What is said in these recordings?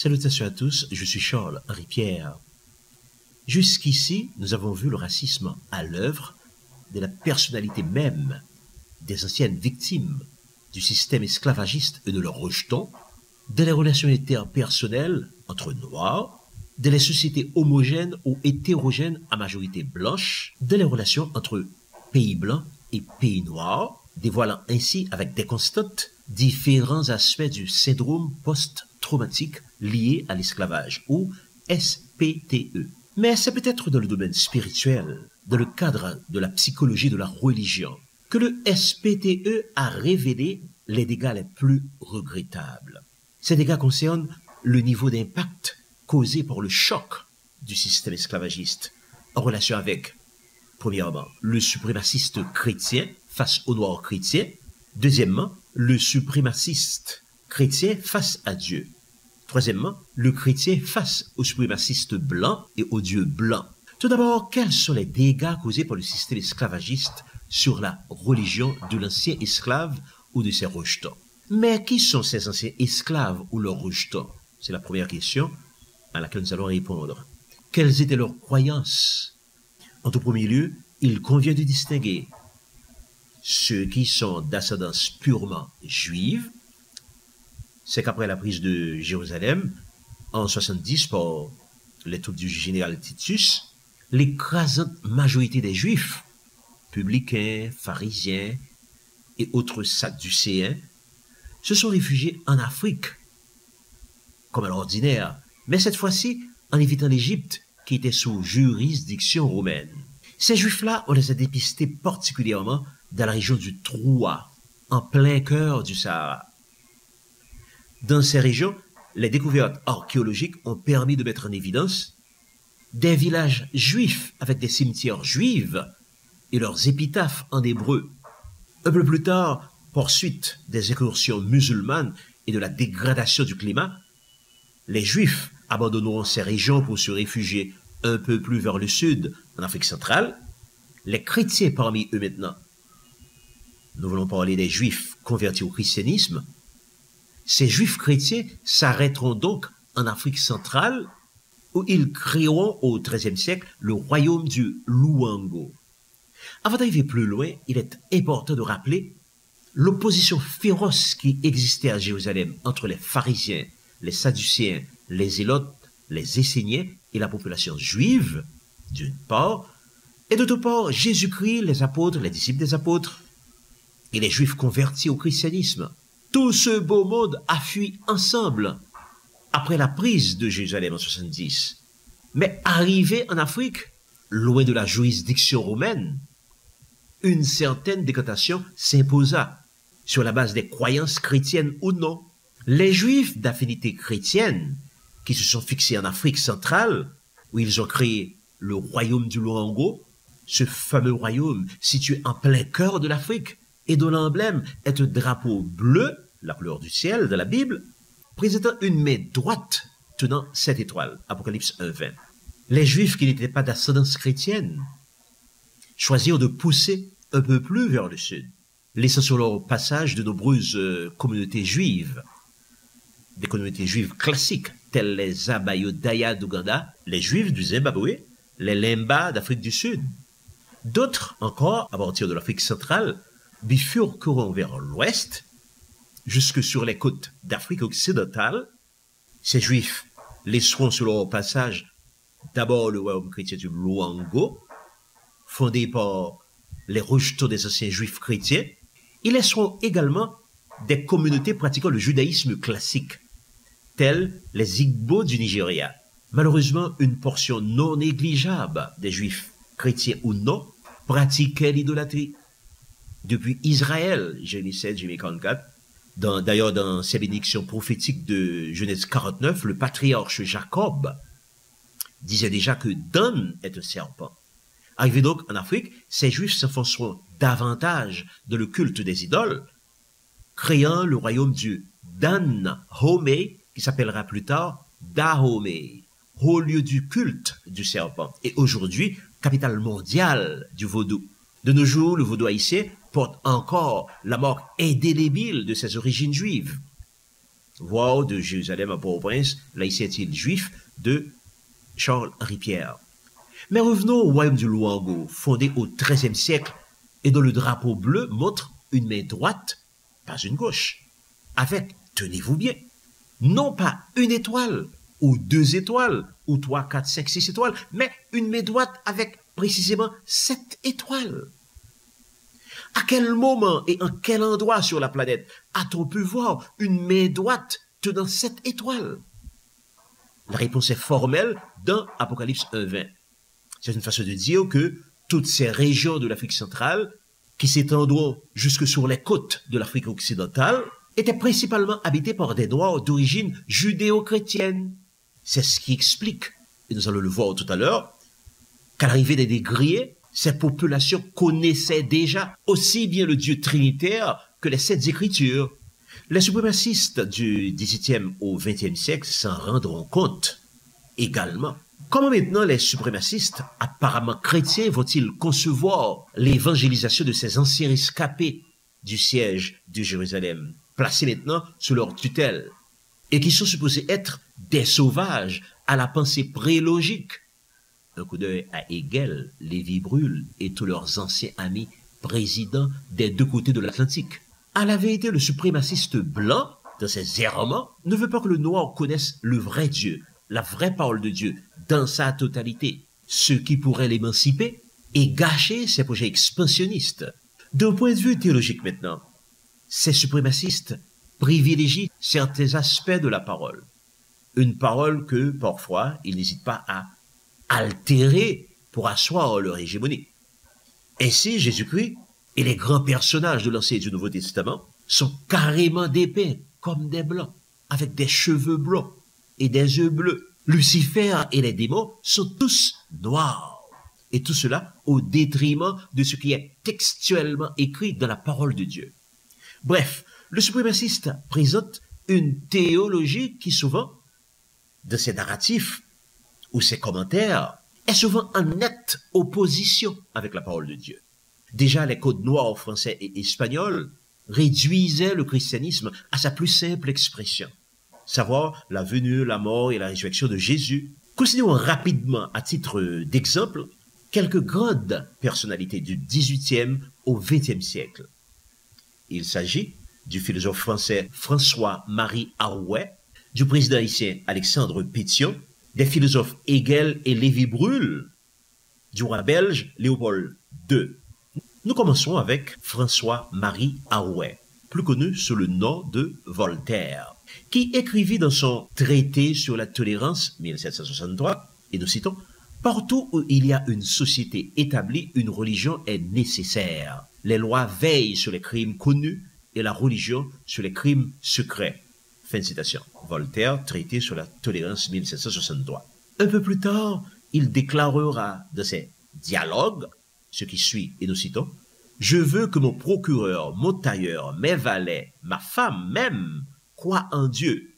Salutations à tous, je suis Charles-Henri Pierre. Jusqu'ici, nous avons vu le racisme à l'œuvre de la personnalité même des anciennes victimes du système esclavagiste et de leurs rejetons, de les relations interpersonnelles entre Noirs, de les sociétés homogènes ou hétérogènes à majorité blanche, de les relations entre pays blancs et pays noirs, dévoilant ainsi avec des constantes différents aspects du syndrome post-traumatique lié à l'esclavage, ou SPTE. Mais c'est peut-être dans le domaine spirituel, dans le cadre de la psychologie de la religion, que le SPTE a révélé les dégâts les plus regrettables. Ces dégâts concernent le niveau d'impact causé par le choc du système esclavagiste en relation avec, premièrement, le suprémaciste chrétien face aux Noirs chrétiens, deuxièmement, le suprémaciste chrétien face à Dieu, troisièmement, le chrétien face au suprémaciste blanc et au Dieu blanc. Tout d'abord, quels sont les dégâts causés par le système esclavagiste sur la religion de l'ancien esclave ou de ses rejetons? Mais qui sont ces anciens esclaves ou leurs rejetons? C'est la première question à laquelle nous allons répondre. Quelles étaient leurs croyances? En tout premier lieu, il convient de distinguer ceux qui sont d'ascendance purement juive. C'est qu'après la prise de Jérusalem, en 70 par les troupes du général Titus, l'écrasante majorité des Juifs, publicains, pharisiens et autres sadducéens, se sont réfugiés en Afrique, comme à l'ordinaire, mais cette fois-ci en évitant l'Égypte, qui était sous juridiction romaine. Ces Juifs-là, on les a dépistés particulièrement dans la région du Troua, en plein cœur du Sahara. Dans ces régions, les découvertes archéologiques ont permis de mettre en évidence des villages juifs avec des cimetières juifs et leurs épitaphes en hébreu. Un peu plus tard, par suite des incursions musulmanes et de la dégradation du climat, les Juifs abandonneront ces régions pour se réfugier un peu plus vers le sud, en Afrique centrale. Les chrétiens parmi eux maintenant, nous voulons parler des Juifs convertis au christianisme. Ces Juifs chrétiens s'arrêteront donc en Afrique centrale, où ils créeront au XIIIe siècle le royaume du Luango. Avant d'arriver plus loin, il est important de rappeler l'opposition féroce qui existait à Jérusalem entre les pharisiens, les sadducéens, les zélotes, les esséniens et la population juive, d'une part, et d'autre part, Jésus-Christ, les apôtres, les disciples des apôtres, et les Juifs convertis au christianisme. Tout ce beau monde a fui ensemble après la prise de Jérusalem en 70. Mais arrivé en Afrique, loin de la juridiction romaine, une certaine décantation s'imposa sur la base des croyances chrétiennes ou non. Les Juifs d'affinité chrétienne qui se sont fixés en Afrique centrale, où ils ont créé le royaume du Luango, ce fameux royaume situé en plein cœur de l'Afrique et dont l'emblème est un drapeau bleu, la couleur du ciel de la Bible, présentant une main droite tenant 7 étoiles, Apocalypse 1:20. Les Juifs qui n'étaient pas d'ascendance chrétienne choisirent de pousser un peu plus vers le sud, laissant sur leur passage de nombreuses communautés juives, des communautés juives classiques, telles les Abayodaya d'Ouganda, les Juifs du Zimbabwe, les Lemba d'Afrique du Sud. D'autres encore, à partir de l'Afrique centrale, bifurqueront vers l'ouest, jusque sur les côtes d'Afrique occidentale. Ces Juifs laisseront sur leur passage d'abord le royaume chrétien du Luango, fondé par les rejetons des anciens Juifs chrétiens. Ils laisseront également des communautés pratiquant le judaïsme classique, telles les Igbo du Nigeria. Malheureusement, une portion non négligeable des Juifs, chrétiens ou non, pratiquaient l'idolâtrie. Depuis Israël, Jérémie 7, Jérémie 44, d'ailleurs dans ses bénédictions prophétiques de Genèse 49, le patriarche Jacob disait déjà que Dan est un serpent. Arrivés donc en Afrique, ces Juifs s'enfonceront davantage dans le culte des idoles, créant le royaume du Dan-Homé, qui s'appellera plus tard Dahomey, haut lieu du culte du serpent, et aujourd'hui, capitale mondiale du vaudou. De nos jours, le vaudou haïtien porte encore la marque indélébile de ses origines juives. voire de Jérusalem à Port-au-Prince, laïcité juif de Charles-Henri Pierre. Mais revenons au royaume du Luango, fondé au XIIIe siècle et dont le drapeau bleu montre une main droite, pas une gauche, avec, tenez-vous bien, non pas une étoile, ou 2 étoiles, ou 3, 4, 5, 6 étoiles, mais une main droite avec précisément 7 étoiles. À quel moment et en quel endroit sur la planète a-t-on pu voir une main droite tenant 7 étoiles? La réponse est formelle dans Apocalypse 1:20. C'est une façon de dire que toutes ces régions de l'Afrique centrale, qui s'étendront jusque sur les côtes de l'Afrique occidentale, étaient principalement habitées par des Noirs d'origine judéo-chrétienne. C'est ce qui explique, et nous allons le voir tout à l'heure, qu'à l'arrivée des négriers, ces populations connaissaient déjà aussi bien le Dieu trinitaire que les 7 Écritures. Les suprémacistes du XVIIIe au XXe siècle s'en rendront compte également. Comment maintenant les suprémacistes, apparemment chrétiens, vont-ils concevoir l'évangélisation de ces anciens rescapés du siège de Jérusalem, placés maintenant sous leur tutelle, et qui sont supposés être des sauvages à la pensée prélogique? Un coup d'œil à Hegel, Lévi-Brûle et tous leurs anciens amis présidents des 2 côtés de l'Atlantique. À la vérité, le suprémaciste blanc, dans ses errements, ne veut pas que le noir connaisse le vrai Dieu, la vraie parole de Dieu, dans sa totalité, ce qui pourrait l'émanciper et gâcher ses projets expansionnistes. D'un point de vue théologique maintenant, ces suprémacistes privilégient certains aspects de la parole. Une parole que, parfois, ils n'hésitent pas à altérer pour asseoir leur hégémonie. Ainsi, Jésus-Christ et les grands personnages de l'Ancien et du Nouveau Testament sont carrément dépeints comme des blancs, avec des cheveux blancs et des yeux bleus. Lucifer et les démons sont tous noirs. Et tout cela au détriment de ce qui est textuellement écrit dans la parole de Dieu. Bref, le suprémaciste présente une théologie qui souvent, dans ses narratifs ou ses commentaires, est souvent en nette opposition avec la parole de Dieu. Déjà, les codes noirs français et espagnols réduisaient le christianisme à sa plus simple expression, savoir la venue, la mort et la résurrection de Jésus. Considérons rapidement, à titre d'exemple, quelques grandes personnalités du XVIIIe au XXe siècle. Il s'agit du philosophe français François-Marie Arouet, du président haïtien Alexandre Pétion, des philosophes Hegel et Lévi-Brûle, du roi belge Léopold II. Nous commençons avec François-Marie Arouet, plus connu sous le nom de Voltaire, qui écrivit dans son traité sur la tolérance 1763, et nous citons, « Partout où il y a une société établie, une religion est nécessaire. Les lois veillent sur les crimes connus et la religion sur les crimes secrets. » Fin de citation. Voltaire, traité sur la tolérance 1763. Un peu plus tard, il déclarera dans ses dialogues, ce qui suit, et nous citons, « Je veux que mon procureur, mon tailleur, mes valets, ma femme même, croient en Dieu.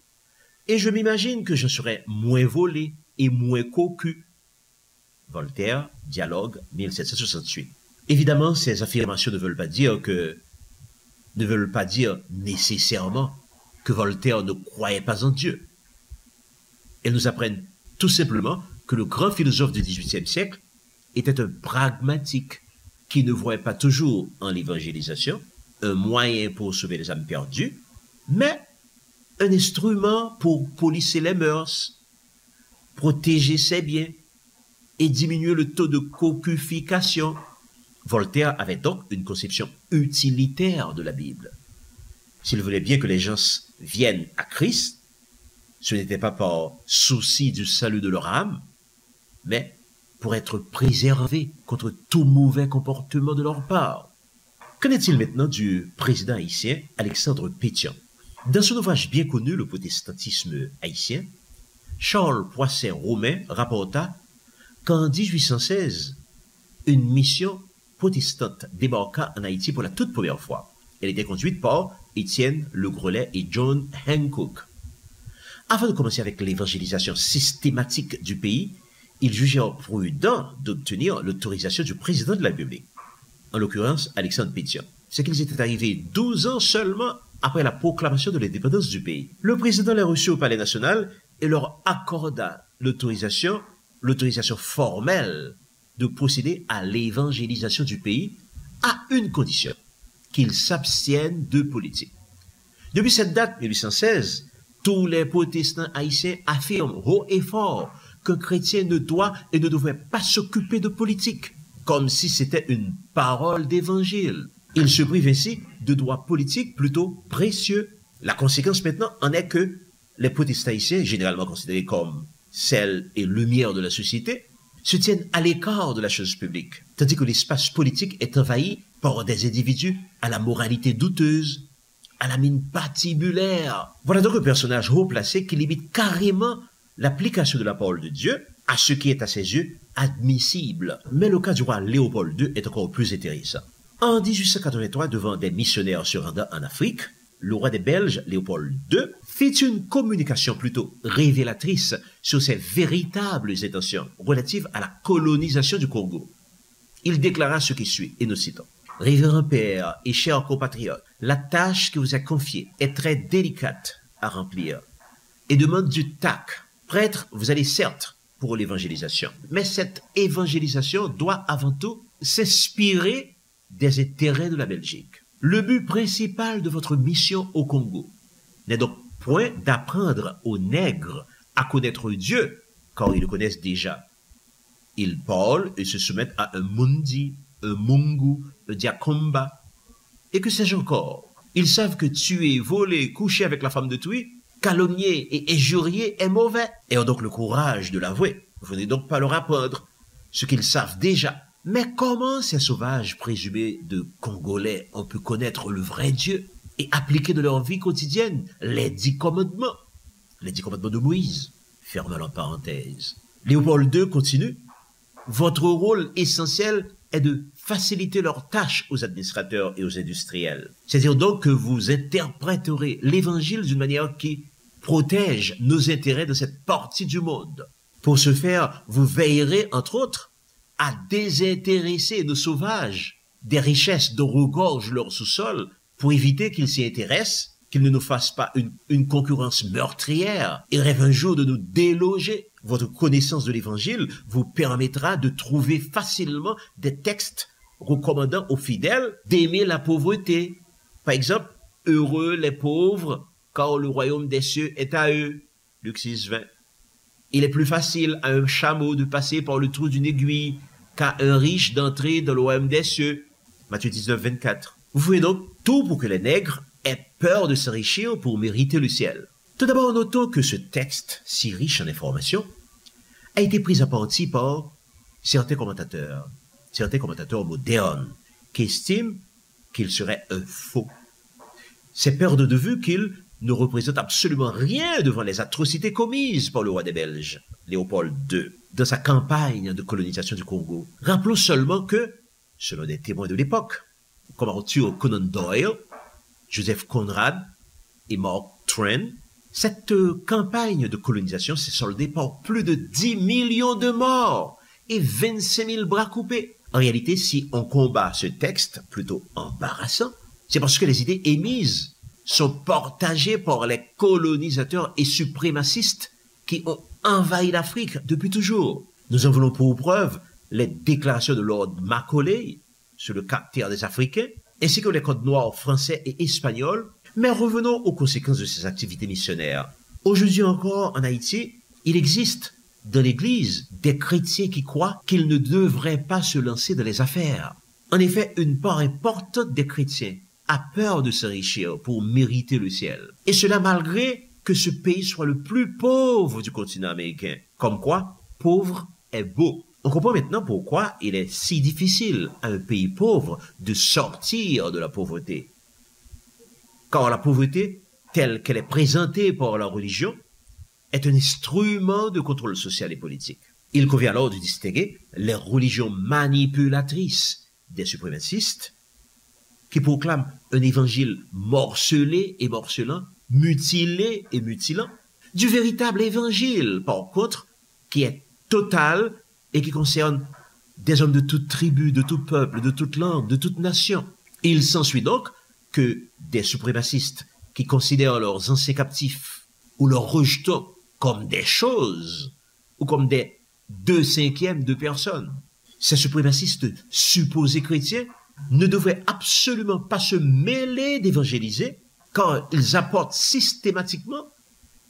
Et je m'imagine que je serai moins volé et moins cocu. » Voltaire, dialogue 1768. Évidemment, ces affirmations ne veulent pas dire nécessairement que Voltaire ne croyait pas en Dieu. Elles nous apprennent tout simplement que le grand philosophe du XVIIIe siècle était un pragmatique qui ne voyait pas toujours en l'évangélisation un moyen pour sauver les âmes perdues, mais un instrument pour polisser les mœurs, protéger ses biens et diminuer le taux de cocufication. Voltaire avait donc une conception utilitaire de la Bible. S'il voulait bien que les gens viennent à Christ, ce n'était pas par souci du salut de leur âme, mais pour être préservés contre tout mauvais comportement de leur part. Qu'en est-il maintenant du président haïtien Alexandre Pétion? Dans son ouvrage bien connu, Le protestantisme haïtien, Charles Poissin-Romain rapporta qu'en 1816, une mission protestante débarqua en Haïti pour la toute première fois. Elle était conduite par Étienne Le Grelet et John Hancock. Avant de commencer avec l'évangélisation systématique du pays, ils jugèrent prudent d'obtenir l'autorisation du président de la République, en l'occurrence Alexandre Pétion. C'est qu'ils étaient arrivés 12 ans seulement après la proclamation de l'indépendance du pays. Le président les reçut au Palais national et leur accorda l'autorisation formelle de procéder à l'évangélisation du pays à une condition, qu'ils s'abstiennent de politique. Depuis cette date, 1816, tous les protestants haïtiens affirment haut et fort qu'un chrétien ne doit et ne devrait pas s'occuper de politique, comme si c'était une parole d'évangile. Ils se privent ainsi de droits politiques plutôt précieux. La conséquence maintenant en est que les protestants haïtiens, généralement considérés comme sel et lumière de la société, se tiennent à l'écart de la chose publique, tandis que l'espace politique est envahi par des individus à la moralité douteuse, à la mine patibulaire. Voilà donc un personnage haut placé qui limite carrément l'application de la parole de Dieu à ce qui est à ses yeux admissible. Mais le cas du roi Léopold II est encore plus intéressant. En 1883, devant des missionnaires se rendant en Afrique, le roi des Belges, Léopold II, fit une communication plutôt révélatrice sur ses véritables intentions relatives à la colonisation du Congo. Il déclara ce qui suit, et nous citons. « Révérend Père et chers compatriotes, la tâche qui vous est confiée est très délicate à remplir et demande du tact. Prêtre, vous allez certes pour l'évangélisation, mais cette évangélisation doit avant tout s'inspirer des intérêts de la Belgique. Le but principal de votre mission au Congo n'est donc point d'apprendre aux nègres à connaître Dieu, car ils le connaissent déjà. Ils parlent et se soumettent à un mundi, un mungu, un diakomba, et que sais-je encore. Ils savent que tuer, voler, coucher avec la femme de Tui, calomnier et injurier est mauvais, et ont donc le courage de l'avouer. Venez donc pas leur apprendre ce qu'ils savent déjà. Mais comment ces sauvages présumés de Congolais ont pu connaître le vrai Dieu et appliquer de leur vie quotidienne les 10 commandements de Moïse? Fermons la parenthèse. Léopold II continue. Votre rôle essentiel est de faciliter leurs tâches aux administrateurs et aux industriels. C'est-à-dire donc que vous interpréterez l'évangile d'une manière qui protège nos intérêts de cette partie du monde. Pour ce faire, vous veillerez, entre autres, à désintéresser nos sauvages des richesses dont regorge leur sous-sol pour éviter qu'ils s'y intéressent, qu'ils ne nous fassent pas une concurrence meurtrière et rêvent un jour de nous déloger. Votre connaissance de l'Évangile vous permettra de trouver facilement des textes recommandant aux fidèles d'aimer la pauvreté. Par exemple, « Heureux les pauvres, car le royaume des cieux est à eux » Luc 6, 20. Il est plus facile à un chameau de passer par le trou d'une aiguille qu'à un riche d'entrer dans le royaume des cieux. Matthieu 19, 24. Vous voyez donc tout pour que les nègres aient peur de s'enrichir pour mériter le ciel. Tout d'abord, notons que ce texte, si riche en informations, a été pris à partie par certains commentateurs modernes, qui estiment qu'il serait un faux. C'est perdre de vue qu'il ne représente absolument rien devant les atrocités commises par le roi des Belges, Léopold II, dans sa campagne de colonisation du Congo. Rappelons seulement que, selon des témoins de l'époque, comme Arthur Conan Doyle, Joseph Conrad et Mark Twain, cette campagne de colonisation s'est soldée par plus de 10 millions de morts et 25 000 bras coupés. En réalité, si on combat ce texte plutôt embarrassant, c'est parce que les idées émises sont partagées par les colonisateurs et suprémacistes qui ont envahi l'Afrique depuis toujours. Nous en voulons pour preuve les déclarations de Lord Macaulay sur le caractère des Africains, ainsi que les codes noirs français et espagnols. Mais revenons aux conséquences de ces activités missionnaires. Aujourd'hui encore, en Haïti, il existe dans l'Église des chrétiens qui croient qu'ils ne devraient pas se lancer dans les affaires. En effet, une part importante des chrétiens a peur de s'enrichir pour mériter le ciel. Et cela malgré que ce pays soit le plus pauvre du continent américain. Comme quoi, pauvre est beau. On comprend maintenant pourquoi il est si difficile à un pays pauvre de sortir de la pauvreté. Car la pauvreté, telle qu'elle est présentée par la religion, est un instrument de contrôle social et politique. Il convient alors de distinguer les religions manipulatrices des suprémacistes qui proclament un évangile morcelé et morcelant, mutilé et mutilant, du véritable évangile, par contre, qui est total et qui concerne des hommes de toute tribu, de tout peuple, de toute langue, de toute nation. Il s'ensuit donc que des suprémacistes qui considèrent leurs anciens captifs ou leurs rejetons comme des choses ou comme des 2/5 de personnes. Ces suprémacistes supposés chrétiens ne devraient absolument pas se mêler d'évangéliser, car ils apportent systématiquement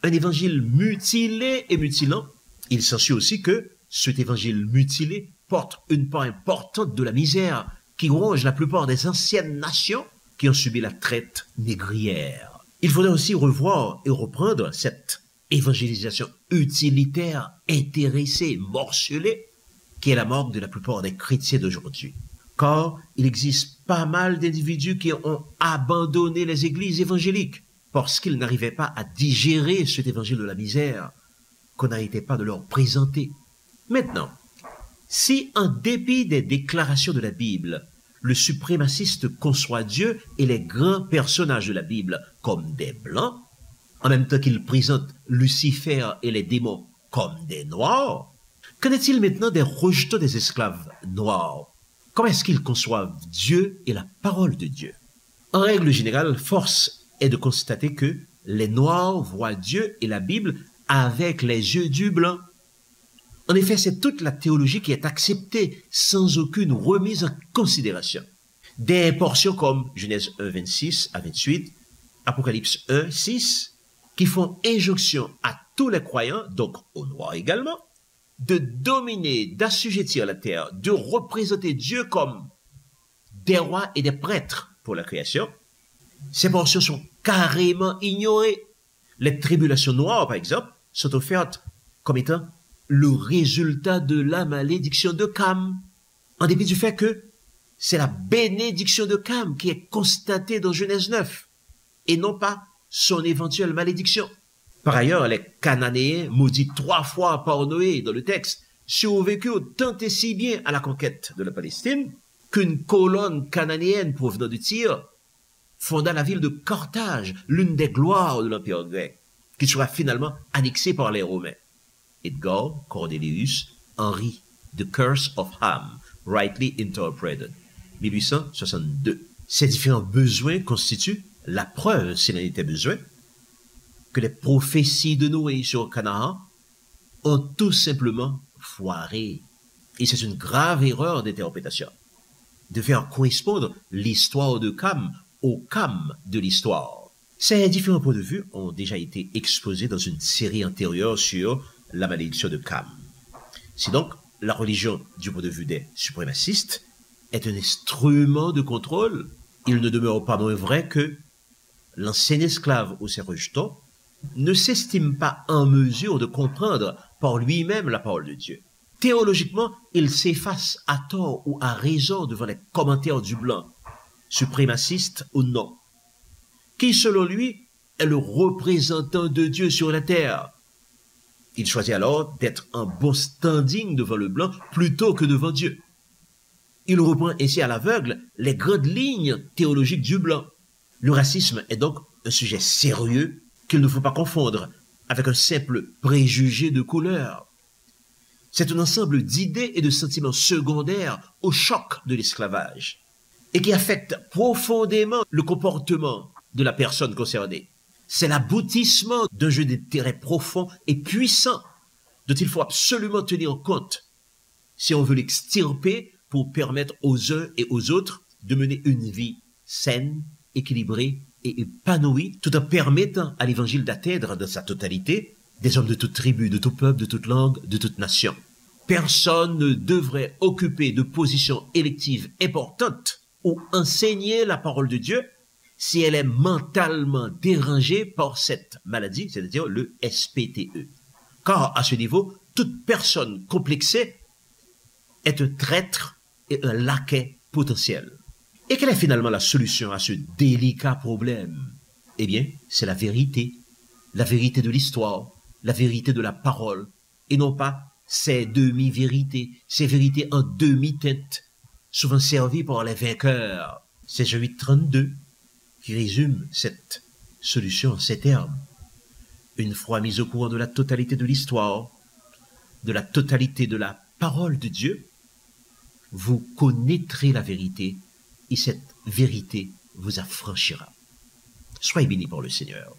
un évangile mutilé et mutilant. Il s'ensuit aussi que cet évangile mutilé porte une part importante de la misère qui ronge la plupart des anciennes nations qui ont subi la traite négrière. Il faudrait aussi revoir et reprendre cette évangélisation utilitaire, intéressée, morcelée, qui est la marque de la plupart des chrétiens d'aujourd'hui. Car il existe pas mal d'individus qui ont abandonné les églises évangéliques parce qu'ils n'arrivaient pas à digérer cet évangile de la misère qu'on n'arrêtait pas de leur présenter. Maintenant, si en dépit des déclarations de la Bible, le suprémaciste conçoit Dieu et les grands personnages de la Bible comme des blancs, en même temps qu'il présente Lucifer et les démons comme des noirs, qu'en est-il maintenant des rejetons des esclaves noirs? Comment est-ce qu'ils conçoivent Dieu et la parole de Dieu? En règle générale, force est de constater que les noirs voient Dieu et la Bible avec les yeux du blanc. En effet, c'est toute la théologie qui est acceptée sans aucune remise en considération. Des portions comme Genèse 1, 26 à 28, Apocalypse 1, 6, qui font injonction à tous les croyants, donc aux noirs également, de dominer, d'assujettir la terre, de représenter Dieu comme des rois et des prêtres pour la création. Ces portions sont carrément ignorées. Les tribulations noires, par exemple, sont offertes comme étant le résultat de la malédiction de Cam, en dépit du fait que c'est la bénédiction de Cam qui est constatée dans Genèse 9, et non pas son éventuelle malédiction. Par ailleurs, les Cananéens, maudits 3 fois par Noé dans le texte, survécurent tant et si bien à la conquête de la Palestine qu'une colonne cananéenne provenant de Tyr fonda la ville de Carthage, l'une des gloires de l'Empire grec, qui sera finalement annexée par les Romains. Edgar Cordelius Henry, The Curse of Ham, Rightly Interpreted, 1862. Ces différents besoins constituent la preuve, s'il en était besoin, que les prophéties de Noé sur Canaan ont tout simplement foiré. Et c'est une grave erreur d'interprétation de faire correspondre l'histoire de Cam au Cam de l'histoire. Ces différents points de vue ont déjà été exposés dans une série antérieure sur la malédiction de Cam. Si donc la religion du point de vue des suprémacistes est un instrument de contrôle, il ne demeure pas moins vrai que l'ancien esclave ou ses rejetons ne s'estime pas en mesure de comprendre par lui-même la parole de Dieu. Théologiquement, il s'efface à tort ou à raison devant les commentaires du blanc, suprémaciste ou non, qui selon lui est le représentant de Dieu sur la terre. Il choisit alors d'être en bon standing devant le blanc plutôt que devant Dieu. Il reprend ainsi à l'aveugle les grandes lignes théologiques du blanc. Le racisme est donc un sujet sérieux qu'il ne faut pas confondre avec un simple préjugé de couleur. C'est un ensemble d'idées et de sentiments secondaires au choc de l'esclavage et qui affecte profondément le comportement de la personne concernée. C'est l'aboutissement d'un jeu d'intérêt profond et puissant dont il faut absolument tenir compte si on veut l'extirper pour permettre aux uns et aux autres de mener une vie saine, équilibrée et épanouie, tout en permettant à l'évangile d'atteindre dans sa totalité des hommes de toute tribu, de tout peuple, de toute langue, de toute nation. Personne ne devrait occuper de position élective importante ou enseigner la parole de Dieu si elle est mentalement dérangée par cette maladie, c'est-à-dire le SPTE. Car à ce niveau, toute personne complexée est un traître et un laquais potentiel. Et quelle est finalement la solution à ce délicat problème? Eh bien, c'est la vérité de l'histoire, la vérité de la parole, et non pas ces demi-vérités, ces vérités en demi-teinte, souvent servies par les vainqueurs. C'est Jean 8:32 qui résume cette solution en ces termes. Une fois mis au courant de la totalité de l'histoire, de la totalité de la parole de Dieu, vous connaîtrez la vérité et cette vérité vous affranchira. Soyez bénis par le Seigneur.